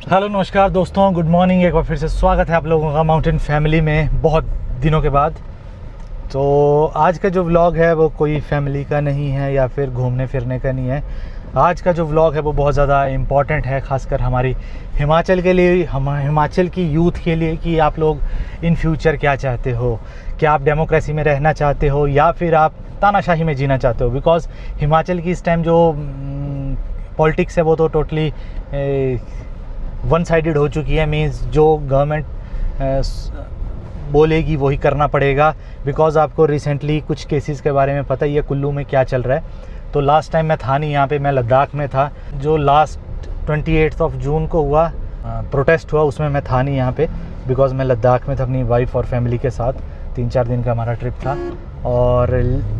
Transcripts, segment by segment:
Hello नमस्कार दोस्तों, good morning. एक बार फिर से स्वागत है आप लोगों का माउंटेन फैमिली में बहुत दिनों के बाद। तो आज का जो व्लॉग है वो कोई फैमिली का नहीं है या फिर घूमने फिरने का नहीं है। आज का जो व्लॉग है वो बहुत ज़्यादा इम्पॉर्टेंट है, खासकर हमारी हिमाचल के लिए, हिमाचल की यूथ के लिए कि आप लोग इन फ्यूचर क्या चाहते हो। क्या आप डेमोक्रेसी में रहना चाहते हो या फिर आप तानाशाही में जीना चाहते हो। बिकॉज़ हिमाचल की इस टाइम जो पॉलिटिक्स है वो तो टोटली वन साइडेड हो चुकी है। मीन्स जो गवर्नमेंट बोलेगी वही करना पड़ेगा। बिकॉज़ आपको रिसेंटली कुछ केसेस के बारे में पता ही है कुल्लू में क्या चल रहा है। तो लास्ट टाइम मैं था नहीं यहाँ पे, मैं लद्दाख में था। जो लास्ट 28 जून को हुआ प्रोटेस्ट हुआ उसमें मैं था नहीं यहाँ पे, बिकॉज़ मैं लद्दाख में था अपनी वाइफ और फैमिली के साथ। 3-4 दिन का हमारा ट्रिप था। और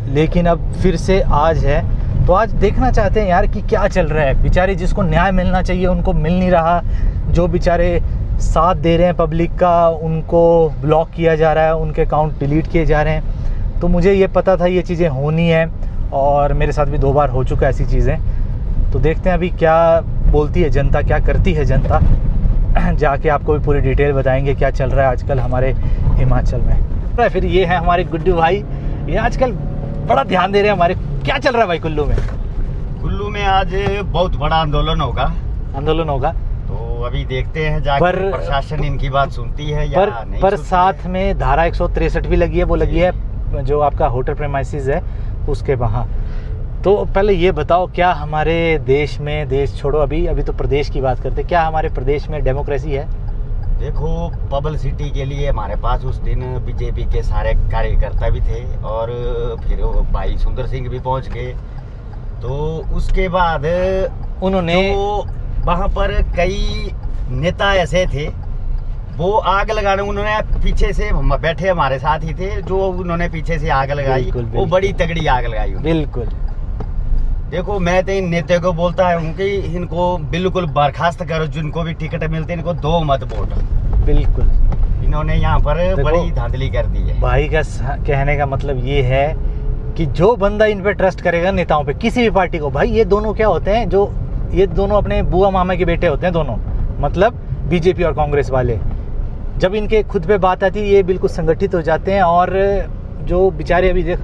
लेकिन अब फिर से आज है, तो आज देखना चाहते हैं यार कि क्या चल रहा है। बेचारे जिसको न्याय मिलना चाहिए उनको मिल नहीं रहा, जो बेचारे साथ दे रहे हैं पब्लिक का उनको ब्लॉक किया जा रहा है, उनके अकाउंट डिलीट किए जा रहे हैं। तो मुझे ये पता था ये चीज़ें होनी है और मेरे साथ भी 2 बार हो चुका है ऐसी चीज़ें। तो देखते हैं अभी क्या बोलती है जनता, क्या करती है जनता। जाके आपको भी पूरी डिटेल बताएंगे क्या चल रहा है आजकल हमारे हिमाचल में। फिर ये है हमारे गुड्डू भाई, ये आजकल बड़ा ध्यान दे रहे हैं हमारे। क्या चल रहा है भाई कुल्लू में? कुल्लू में आज बहुत बड़ा आंदोलन होगा। तो अभी देखते हैं जाकर प्रशासन इनकी बात सुनती है या नहीं पर सुनती साथ है। में धारा 163 भी लगी है, वो लगी है जो आपका होटल प्रेमाइसिस है उसके वहाँ। तो पहले ये बताओ, क्या हमारे देश में, देश छोड़ो अभी तो प्रदेश की बात करते, क्या हमारे प्रदेश में डेमोक्रेसी है? देखो, पब्लिसिटी के लिए हमारे पास उस दिन बीजेपी के सारे कार्यकर्ता भी थे और फिर भाई सुंदर सिंह भी पहुंच गए। तो उसके बाद उन्होंने वहाँ पर कई नेता ऐसे थे, वो आग लगाने, उन्होंने पीछे से बैठे हमारे साथ ही थे, जो उन्होंने पीछे से आग लगाई। वो बड़ी तगड़ी आग लगाई। बिल्कुल। देखो, मैं तो इन नेता को बोलता हूँ कि इनको बिल्कुल बर्खास्त करो, जिनको भी टिकट मिलते हैं इनको दो मत वोट। बिल्कुल, इन्होंने यहाँ पर बड़ी धांधली कर दी है। भाई का कहने का मतलब ये है कि जो बंदा इन पे ट्रस्ट करेगा, नेताओं पे, किसी भी पार्टी को, भाई ये दोनों क्या होते हैं, जो ये दोनों अपने बुआ मामा के बेटे होते हैं दोनों, मतलब बीजेपी और कांग्रेस वाले। जब इनके खुद पे बात आती है ये बिल्कुल संगठित हो जाते हैं। और जो बेचारे अभी देख,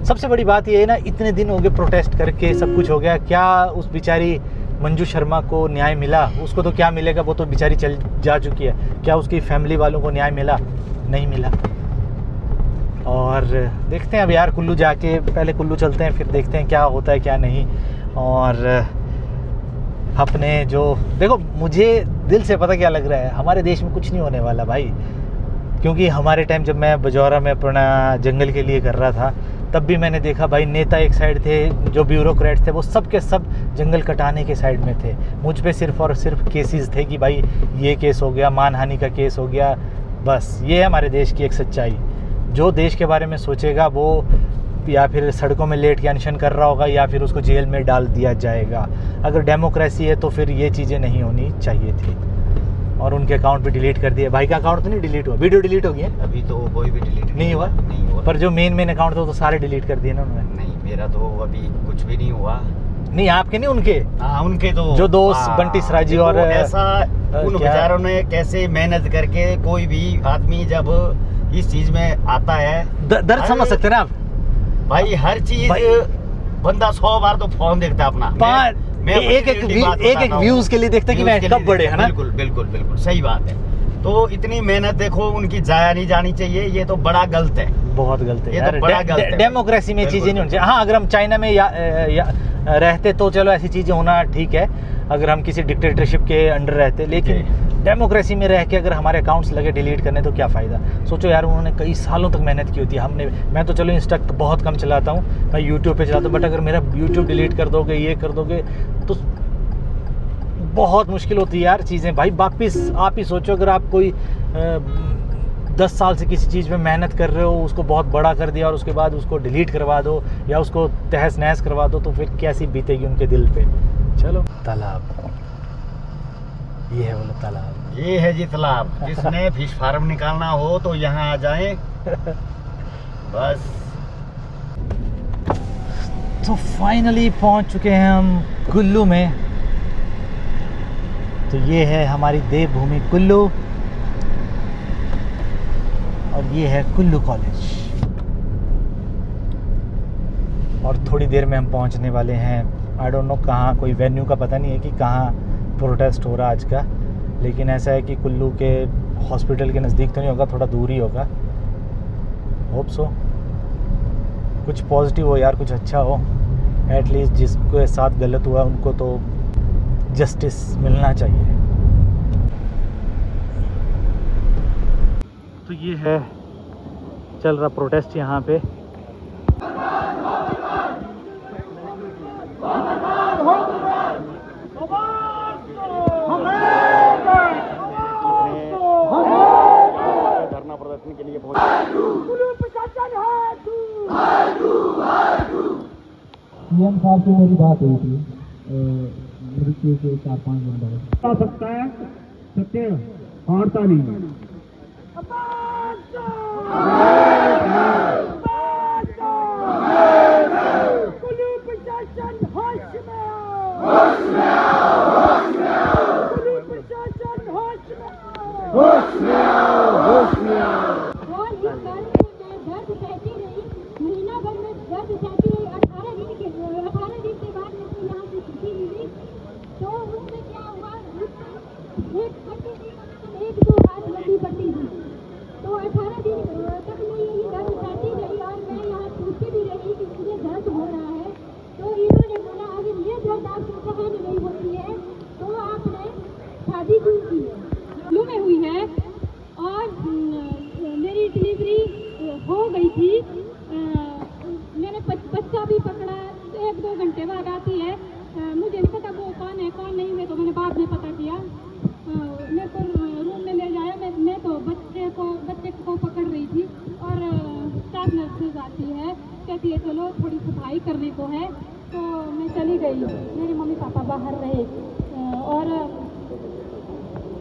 सबसे बड़ी बात ये है ना, इतने दिन हो गए प्रोटेस्ट करके, सब कुछ हो गया, क्या उस बेचारी मंजू शर्मा को न्याय मिला? उसको तो क्या मिलेगा, वो तो बेचारी चल जा चुकी है। क्या उसकी फैमिली वालों को न्याय मिला? नहीं मिला। और देखते हैं अब यार, कुल्लू जाके, पहले कुल्लू चलते हैं फिर देखते हैं क्या होता है क्या नहीं। और अपने जो, देखो मुझे दिल से पता क्या लग रहा है, हमारे देश में कुछ नहीं होने वाला भाई। क्योंकि हमारे टाइम जब मैं बजौरा में अपना जंगल के लिए कर रहा था, तब भी मैंने देखा भाई, नेता एक साइड थे, जो ब्यूरोक्रेट्स थे वो सब के सब जंगल कटाने के साइड में थे। मुझ पे सिर्फ और सिर्फ केसेस थे कि भाई ये केस हो गया, मानहानि का केस हो गया। बस ये है हमारे देश की एक सच्चाई। जो देश के बारे में सोचेगा वो या फिर सड़कों में लेट के अनशन कर रहा होगा या फिर उसको जेल में डाल दिया जाएगा। अगर डेमोक्रेसी है तो फिर ये चीज़ें नहीं होनी चाहिए थी। और उनके अकाउंट भी डिलीट कर दिए। भाई का अकाउंट तो नहीं डिलीट हुआ, वीडियो डिलीट हो गई है? अभी तो कोई भी डिलीट नहीं हुआ। पर जो मेन अकाउंट था तो सारे डिलीट कर दिए ना उन्होंने। नहीं, मेरा तो अभी कुछ भी नहीं हुआ। नहीं, आपके नहीं, उनके। हाँ, उनके तो जो दोस्त बंटी सराजी और ऐसा उन बेचारों ने कैसे मेहनत करके, कोई भी आदमी जब इस चीज में आता है, दर्द समझ सकते हैं ना आप भाई। हर चीज बंदा 100 बार तो फोन देखता अपना, मैं एक व्यूज के लिए देखते कि मैं कब बढ़े, है ना। बिल्कुल सही बात है। तो इतनी मेहनत देखो उनकी जाया नहीं जानी चाहिए। ये तो बड़ा गलत है, बहुत गलत है ये तो बड़ा गलत है। डेमोक्रेसी में चीजें नहीं होनी चाहिए। हाँ, अगर हम चाइना में रहते तो चलो ऐसी चीजें होना ठीक है, अगर हम किसी डिक्टेटरशिप के अंडर रहते। लेकिन डेमोक्रेसी में रह के अगर हमारे अकाउंट्स लगे डिलीट करने तो क्या फ़ायदा? सोचो यार, उन्होंने कई सालों तक मेहनत की होती है। मैं तो चलो इंस्टा बहुत कम चलाता हूँ, मैं यूट्यूब पे चलाता हूँ, बट अगर मेरा यूट्यूब डिलीट कर दोगे, ये कर दोगे, तो बहुत मुश्किल होती है यार चीज़ें। भाई वापिस आप ही सोचो, अगर आप कोई 10 साल से किसी चीज़ में मेहनत कर रहे हो, उसको बहुत बड़ा कर दिया और उसके बाद उसको डिलीट करवा दो या उसको तहस नहस करवा दो, तो फिर कैसी बीतेगी उनके दिल पे। चलो, तालाब, ये है वो तालाब, ये है जी तालाब। जिसने फिश फार्म निकालना हो तो यहाँ आ जाएं। बस। तो फाइनली पहुँच चुके हैं हम कुल्लू में। तो ये है हमारी देवभूमि कुल्लू और ये है कुल्लू कॉलेज। और थोड़ी देर में हम पहुंचने वाले हैं, आई डोंट नो कहाँ, कोई वेन्यू का पता नहीं है कि कहाँ प्रोटेस्ट हो रहा आज का, लेकिन ऐसा है कि कुल्लू के हॉस्पिटल के नज़दीक तो नहीं होगा, थोड़ा दूर ही होगा। होप सो कुछ पॉजिटिव हो यार, कुछ अच्छा हो, एटलीस्ट जिसके साथ गलत हुआ उनको तो जस्टिस मिलना चाहिए। तो ये है चल रहा प्रोटेस्ट यहाँ पे। धरना प्रदर्शन के लिए सीएम साहब से मेरी बात हुई थी मृत्यु के 4-5 दिन बाद। आ सकता है सत्य हारता नहीं। महीना भर में दर्द सहती रही, 18 दिन के बाद मुझे यहाँ से छुट्टी मिली। तो उसमें क्या हुआ, एक पट्टी थी, 1-2 हाथ लंबी पट्टी थी, तो 18 दिन तक मैं यही दर्द सहती रही और मैं यहाँ पूछती भी रही कि मुझे दर्द हो रहा है। तो इन्होंने बोला अगर ये दर्द आपको सहन नहीं होती है तो आपने शादी क्यों की। लू में हुई है और मेरी डिलीवरी हो गई थी। मैंने बच्चा भी पकड़ा, 1-2 घंटे बाद आती है। मुझे नहीं पता वो कौन है कौन नहीं है, तो मैंने बाद में पता किया। मेरे को रूम में ले जाया, मैं तो बच्चे को पकड़ रही थी और स्टाफ नर्सेज आती है, कहती है चलो थोड़ी सफाई करने को है, तो मैं चली गई। मेरे मम्मी पापा बाहर रहे और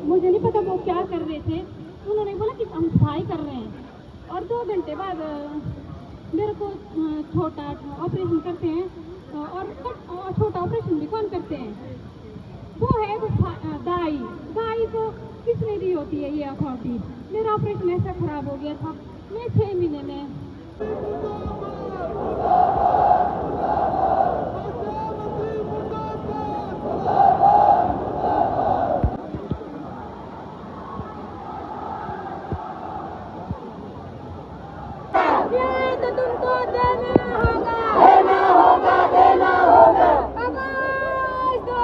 मुझे नहीं पता वो क्या कर रहे थे। उन्होंने बोला कि हम सफाई कर रहे हैं और 2 घंटे बाद मेरे को छोटा ऑपरेशन करते हैं। और छोटा ऑपरेशन भी कौन करते हैं, वो है वो दाई को किसने दी होती है ये अथॉरिटी। मेरा ऑपरेशन ऐसा खराब हो गया था, मैं 6 महीने में तो तुमको देना होगा आवाज दो।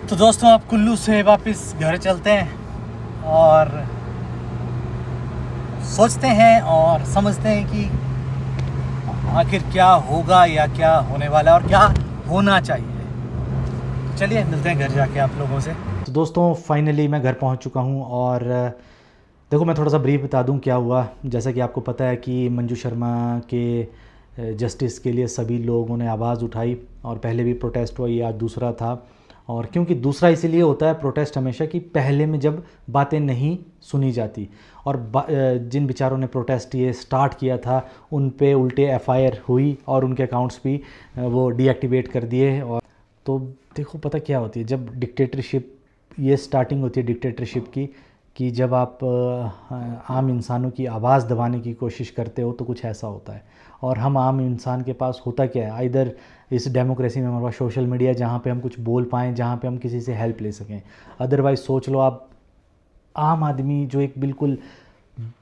तो दोस्तों अब कुल्लू से वापस घर चलते हैं और सोचते हैं और समझते हैं कि आखिर क्या होगा या क्या होने वाला है और क्या होना चाहिए। चलिए मिलते हैं घर जाके आप लोगों से। तो दोस्तों फाइनली मैं घर पहुंच चुका हूं और देखो मैं थोड़ा सा ब्रीफ बता दूं क्या हुआ। जैसा कि आपको पता है कि मंजू शर्मा के जस्टिस के लिए सभी लोगों ने आवाज़ उठाई और पहले भी प्रोटेस्ट हुआ, ये आज दूसरा था। और क्योंकि दूसरा इसीलिए होता है प्रोटेस्ट हमेशा कि पहले में जब बातें नहीं सुनी जाती, और जिन बेचारों ने प्रोटेस्ट ये स्टार्ट किया था उन पे उल्टे एफआईआर हुई और उनके अकाउंट्स भी वो डीएक्टिवेट कर दिए। और तो देखो पता क्या होती है जब डिक्टेटरशिप, ये स्टार्टिंग होती है डिक्टेटरशिप की, कि जब आप आम इंसानों की आवाज़ दबाने की कोशिश करते हो तो कुछ ऐसा होता है। और हम आम इंसान के पास होता क्या है, आइदर इस डेमोक्रेसी में हमारे पास सोशल मीडिया जहाँ पे हम कुछ बोल पाएँ, जहाँ पे हम किसी से हेल्प ले सकें। अदरवाइज़ सोच लो आप आम आदमी जो एक बिल्कुल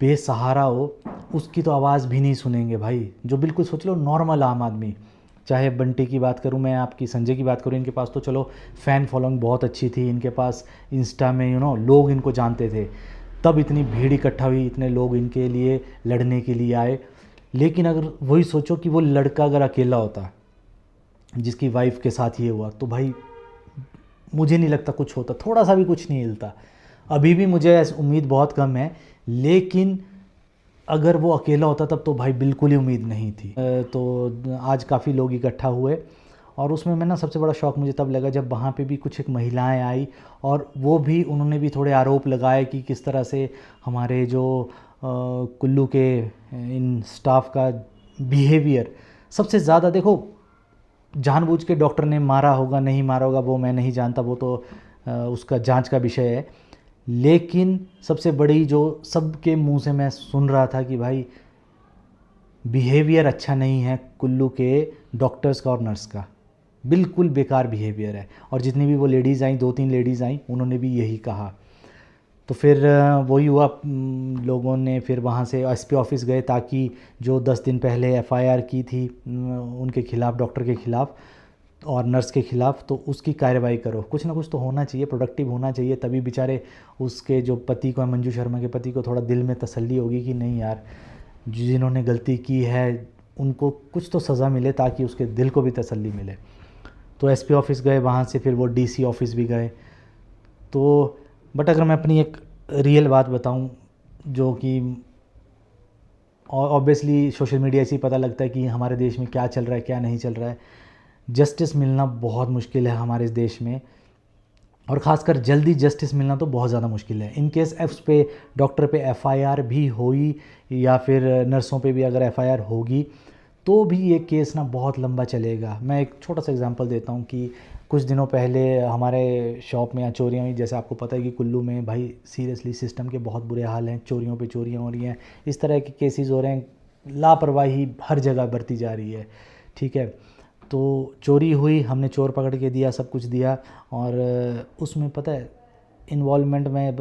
बेसहारा हो, उसकी तो आवाज़ भी नहीं सुनेंगे भाई। जो बिल्कुल सोच लो नॉर्मल आम आदमी, चाहे बंटी की बात करूं मैं, आपकी संजय की बात करूं, इनके पास तो चलो फ़ैन फॉलोइंग बहुत अच्छी थी, इनके पास इंस्टा में लोग इनको जानते थे, तब इतनी भीड़ इकट्ठा हुई, इतने लोग इनके लिए लड़ने के लिए आए। लेकिन अगर वही सोचो कि वो लड़का अगर अकेला होता जिसकी वाइफ के साथ ये हुआ, तो भाई मुझे नहीं लगता कुछ होता, थोड़ा सा भी कुछ नहीं हिलता। अभी भी मुझे उम्मीद बहुत कम है, लेकिन अगर वो अकेला होता तब तो भाई बिल्कुल ही उम्मीद नहीं थी। तो आज काफ़ी लोग इकट्ठा हुए, और उसमें मैं ना सबसे बड़ा शौक़ मुझे तब लगा जब वहाँ पे भी कुछ एक महिलाएं आई, और वो भी उन्होंने भी थोड़े आरोप लगाए कि किस तरह से हमारे जो कुल्लू के इन स्टाफ का बिहेवियर, सबसे ज़्यादा देखो जानबूझ के डॉक्टर ने मारा होगा नहीं मारा होगा वो मैं नहीं जानता, वो तो उसका जांच का विषय है। लेकिन सबसे बड़ी जो सबके मुंह से मैं सुन रहा था कि भाई बिहेवियर अच्छा नहीं है कुल्लू के डॉक्टर्स का और नर्स का, बिल्कुल बेकार बिहेवियर है। और जितनी भी वो लेडीज़ आई, 2-3 लेडीज़ आई, उन्होंने भी यही कहा। तो फिर वही हुआ, लोगों ने फिर वहाँ से एसपी ऑफिस गए ताकि जो 10 दिन पहले एफआईआर की थी उनके खिलाफ़, डॉक्टर के खिलाफ़ और नर्स के ख़िलाफ़, तो उसकी कार्रवाई करो। कुछ ना कुछ तो होना चाहिए, प्रोडक्टिव होना चाहिए, तभी बेचारे उसके जो पति को, मंजू शर्मा के पति को, थोड़ा दिल में तसल्ली होगी कि नहीं यार जिन्होंने गलती की है उनको कुछ तो सज़ा मिले, ताकि उसके दिल को भी तसल्ली मिले। तो एसपी ऑफिस गए, वहाँ से फिर वो डीसी ऑफिस भी गए। तो बट अगर मैं अपनी एक रियल बात बताऊँ, जो कि ऑब्वियसली सोशल मीडिया से ही पता लगता है कि हमारे देश में क्या चल रहा है क्या नहीं चल रहा है। जस्टिस मिलना बहुत मुश्किल है हमारे देश में, और ख़ासकर जल्दी जस्टिस मिलना तो बहुत ज़्यादा मुश्किल है। इन केस उस पे डॉक्टर पे एफआईआर भी हुई या फिर नर्सों पे भी अगर एफआईआर होगी तो भी ये केस ना बहुत लंबा चलेगा। मैं एक छोटा सा एग्जांपल देता हूँ कि कुछ दिनों पहले हमारे शॉप में चोरियाँ हुई। जैसे आपको पता है कि कुल्लू में भाई सीरियसली सिस्टम के बहुत बुरे हाल हैं, चोरियों पे चोरियाँ हो रही हैं, इस तरह के केसेस हो रहे हैं, लापरवाही हर जगह बरती जा रही है। ठीक है, तो चोरी हुई, हमने चोर पकड़ के दिया, सब कुछ दिया, और उसमें पता है इन्वॉल्वमेंट में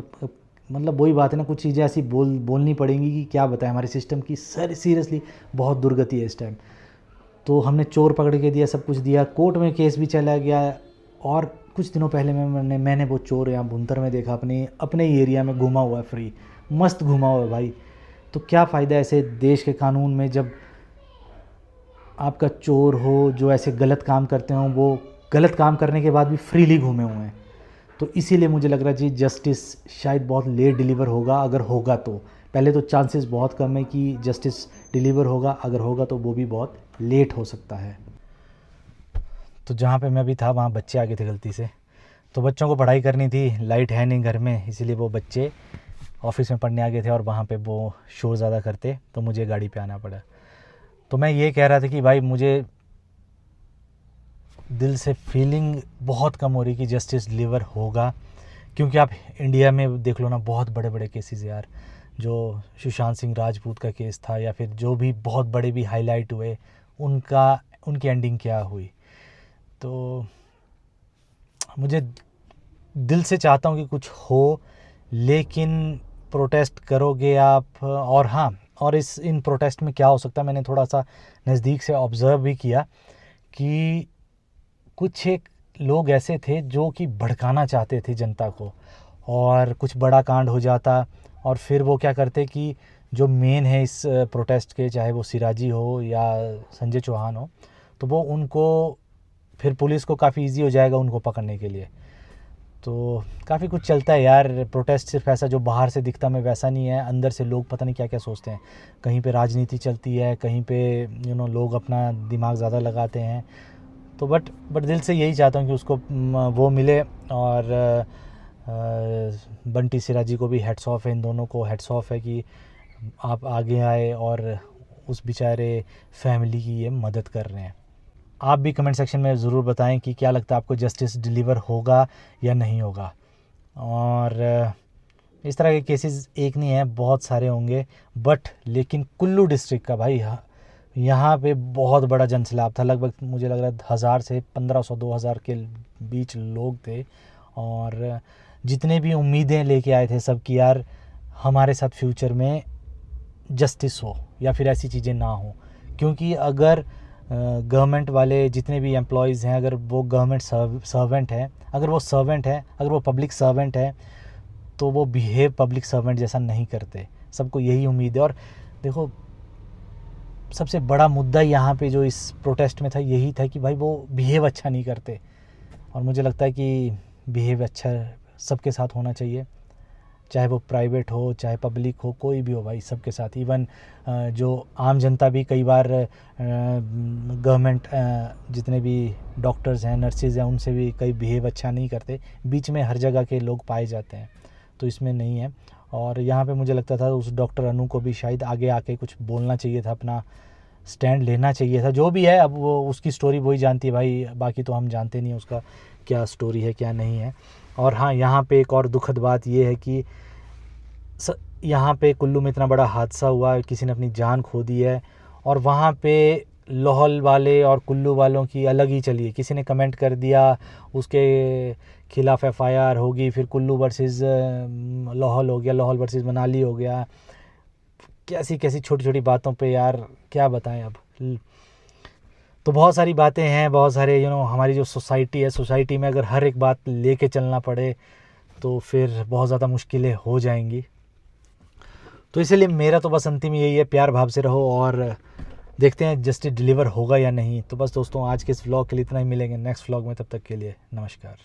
मतलब वही बात है ना, कुछ चीज़ें ऐसी बोलनी पड़ेंगी कि क्या बताएं, हमारे सिस्टम की सीरियसली बहुत दुर्गति है इस टाइम। तो हमने चोर पकड़ के दिया, सब कुछ दिया, कोर्ट में केस भी चला गया। और कुछ दिनों पहले मैंने वो चोर यहाँ भुंतर में देखा, अपने ही एरिया में घूमा हुआ है, फ्री मस्त घूमा हुआ है भाई। तो क्या फ़ायदा ऐसे देश के कानून में जब आपका चोर हो जो ऐसे गलत काम करते हों, वो गलत काम करने के बाद भी फ्रीली घूमे हुए हैं। तो इसीलिए मुझे लग रहा है जी जस्टिस शायद बहुत लेट डिलीवर होगा, अगर होगा तो। पहले तो चांसेस बहुत कम है कि जस्टिस डिलीवर होगा, अगर होगा तो वो भी बहुत लेट हो सकता है। तो जहाँ पे मैं भी था वहाँ बच्चे आ गए थे गलती से, तो बच्चों को पढ़ाई करनी थी, लाइट है नहीं घर में, इसीलिए वो बच्चे ऑफिस में पढ़ने आ गए थे और वहाँ पे वो शोर ज़्यादा करते, तो मुझे गाड़ी पे आना पड़ा। तो मैं ये कह रहा था कि भाई मुझे दिल से फीलिंग बहुत कम हो रही कि जस्टिस डिलीवर होगा, क्योंकि आप इंडिया में देख लो ना, बहुत बड़े बड़े केसेस यार, जो सुशांत सिंह राजपूत का केस था या फिर जो भी बहुत बड़े भी हाईलाइट हुए, उनकी एंडिंग क्या हुई। तो मुझे दिल से चाहता हूँ कि कुछ हो, लेकिन प्रोटेस्ट करोगे आप। और हाँ, और इन प्रोटेस्ट में क्या हो सकता है, मैंने थोड़ा सा नज़दीक से ऑब्ज़र्व भी किया कि कुछ एक लोग ऐसे थे जो कि भड़काना चाहते थे जनता को, और कुछ बड़ा कांड हो जाता, और फिर वो क्या करते कि जो मेन है इस प्रोटेस्ट के, चाहे वो सिराजी हो या संजय चौहान हो, तो वो उनको फिर पुलिस को काफ़ी इजी हो जाएगा उनको पकड़ने के लिए। तो काफ़ी कुछ चलता है यार। प्रोटेस्ट सिर्फ ऐसा जो बाहर से दिखता में वैसा नहीं है, अंदर से लोग पता नहीं क्या क्या सोचते हैं। कहीं पे राजनीति चलती है, कहीं पे लोग अपना दिमाग ज़्यादा लगाते हैं। तो बट दिल से यही चाहता हूँ कि उसको वो मिले। और बंटी सिराजी को भी हेड्स ऑफ है, इन दोनों को हेड्स ऑफ है कि आप आगे आए और उस बेचारे फैमिली की ये मदद कर रहे हैं। आप भी कमेंट सेक्शन में ज़रूर बताएं कि क्या लगता है आपको, जस्टिस डिलीवर होगा या नहीं होगा। और इस तरह के केसेस एक नहीं है, बहुत सारे होंगे। बट लेकिन कुल्लू डिस्ट्रिक्ट का भाई यहाँ पे बहुत बड़ा जनसैलाब था, लगभग मुझे लग रहा है 1000 से 1500-2000 के बीच लोग थे। और जितने भी उम्मीदें लेके आए थे सब कि यार हमारे साथ फ्यूचर में जस्टिस हो या फिर ऐसी चीज़ें ना हो। क्योंकि अगर गवर्नमेंट वाले जितने भी एम्प्लॉयज़ हैं, अगर वो गवर्नमेंट सर्वेंट हैं, अगर वो पब्लिक सर्वेंट है, तो वो बिहेव पब्लिक सर्वेंट जैसा नहीं करते। सबको यही उम्मीद है। और देखो, सबसे बड़ा मुद्दा यहाँ पे जो इस प्रोटेस्ट में था यही था कि भाई वो बिहेव अच्छा नहीं करते। और मुझे लगता है कि बिहेव अच्छा सबके साथ होना चाहिए, चाहे वो प्राइवेट हो चाहे पब्लिक हो, कोई भी हो भाई, सबके साथ। इवन जो आम जनता भी कई बार गवर्नमेंट जितने भी डॉक्टर्स हैं, नर्सेज हैं, उनसे भी कई बिहेव अच्छा नहीं करते। बीच में हर जगह के लोग पाए जाते हैं, तो इसमें नहीं है। और यहाँ पे मुझे लगता था उस डॉक्टर अनु को भी शायद आगे आके कुछ बोलना चाहिए था, अपना स्टैंड लेना चाहिए था। जो भी है, अब वो उसकी स्टोरी वही जानती है भाई, बाकी तो हम जानते नहीं उसका क्या स्टोरी है क्या नहीं है। और हाँ, यहाँ पे एक और दुखद बात ये है कि यहाँ पे कुल्लू में इतना बड़ा हादसा हुआ, किसी ने अपनी जान खो दी है। और वहाँ पे लाहौल वाले और कुल्लू वालों की अलग ही चली है। किसी ने कमेंट कर दिया उसके खिलाफ FIR होगी, फिर कुल्लू वर्सेस लाहौल हो गया, लाहौल वर्सेस मनाली हो गया। कैसी कैसी छोटी छोटी बातों पे यार क्या बताएं अब। तो बहुत सारी बातें हैं, बहुत सारे हमारी जो सोसाइटी है, सोसाइटी में अगर हर एक बात लेके चलना पड़े तो फिर बहुत ज़्यादा मुश्किलें हो जाएंगी। तो इसलिए मेरा तो बस अंतिम यही है, प्यार भाव से रहो और देखते हैं जस्टिस डिलीवर होगा या नहीं। तो बस दोस्तों, आज के इस व्लॉग के लिए इतना ही। मिलेंगे नेक्स्ट व्लॉग में, तब तक के लिए नमस्कार।